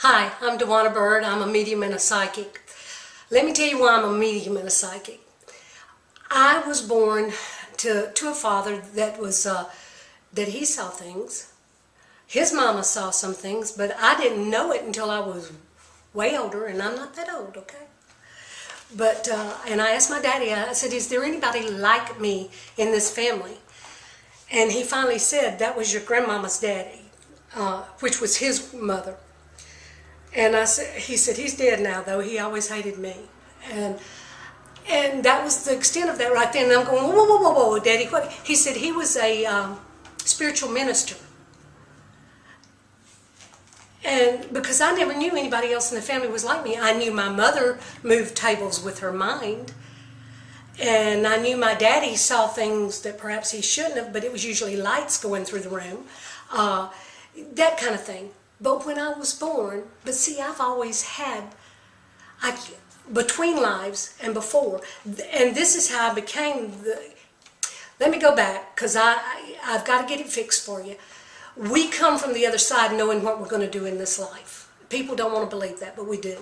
Hi, I'm Dewana Bird. I'm a medium and a psychic. Let me tell you why I'm a medium and a psychic. I was born to a father that he saw things. His mama saw some things, but I didn't know it until I was way older, and I'm not that old, okay? But, and I asked my daddy, I said, is there anybody like me in this family? And he finally said, that was your grandmama's daddy, which was his mother. And he said, he's dead now, though. He always hated me. And that was the extent of that right then. And I'm going, whoa, whoa, whoa, whoa, Daddy, what? He said he was a spiritual minister. And because I never knew anybody else in the family was like me. I knew my mother moved tables with her mind. And I knew my daddy saw things that perhaps he shouldn't have, but it was usually lights going through the room. That kind of thing. But when I was born, but see, I've always had, between lives and before, and this is how I became let me go back, because I've got to get it fixed for you. We come from the other side knowing what we're going to do in this life. People don't want to believe that, but we do.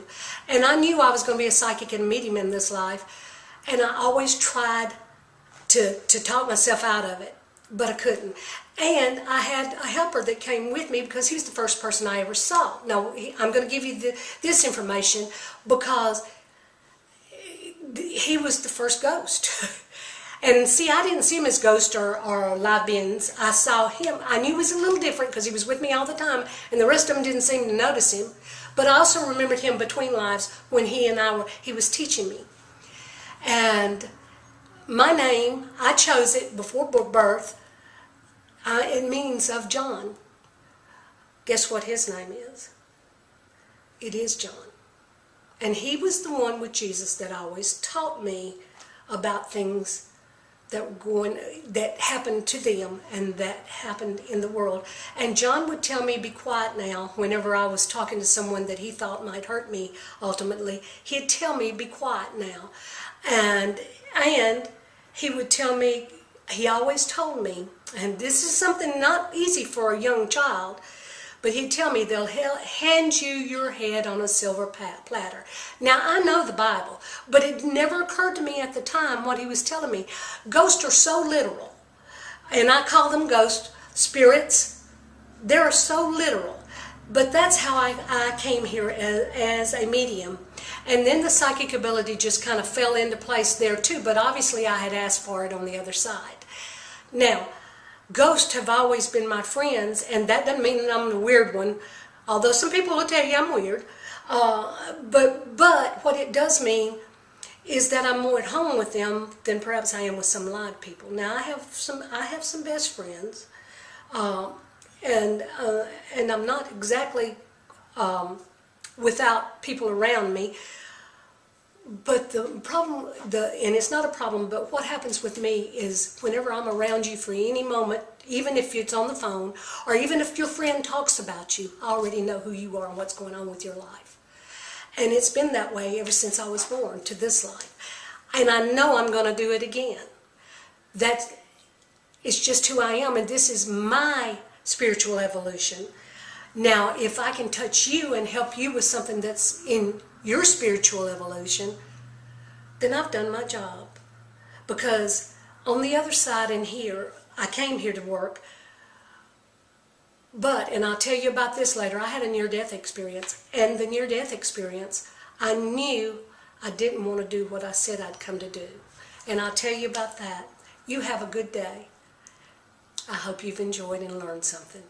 And I knew I was going to be a psychic and a medium in this life, and I always tried to talk myself out of it, but I couldn't. And I had a helper that came with me because he was the first person I ever saw. Now, I'm going to give you this information because he was the first ghost. And see, I didn't see him as ghost or live beings. I saw him. I knew he was a little different because he was with me all the time, and the rest of them didn't seem to notice him. But I also remembered him between lives when he was teaching me. And my name, I chose it before birth. It means of John. Guess what his name is? It is John. And he was the one with Jesus that always taught me about things that happened to them and that happened in the world. And John would tell me, be quiet now, whenever I was talking to someone that he thought might hurt me ultimately. He'd tell me, be quiet now. And he would tell me, he always told me, and this is something not easy for a young child, but he'd tell me they'll hand you your head on a silver platter. Now, I know the Bible, but it never occurred to me at the time what he was telling me. Ghosts are so literal, and I call them ghost spirits. They're so literal, but that's how I came here as a medium. And then the psychic ability just kind of fell into place there too, but obviously I had asked for it on the other side. Now, ghosts have always been my friends, and that doesn't mean that I'm the weird one, although some people will tell you I'm weird. But what it does mean is that I'm more at home with them than perhaps I am with some live people. Now, I have some best friends, and I'm not exactly without people around me. But the problem, and it's not a problem, but what happens with me is whenever I'm around you for any moment, even if it's on the phone, or even if your friend talks about you, I already know who you are and what's going on with your life. And it's been that way ever since I was born to this life. And I know I'm going to do it again. That is just who I am, and this is my spiritual evolution. Now, if I can touch you and help you with something that's in your spiritual evolution, then I've done my job. Because on the other side in here, I came here to work, but, and I'll tell you about this later, I had a near-death experience. And the near-death experience, I knew I didn't want to do what I said I'd come to do. And I'll tell you about that. You have a good day. I hope you've enjoyed and learned something.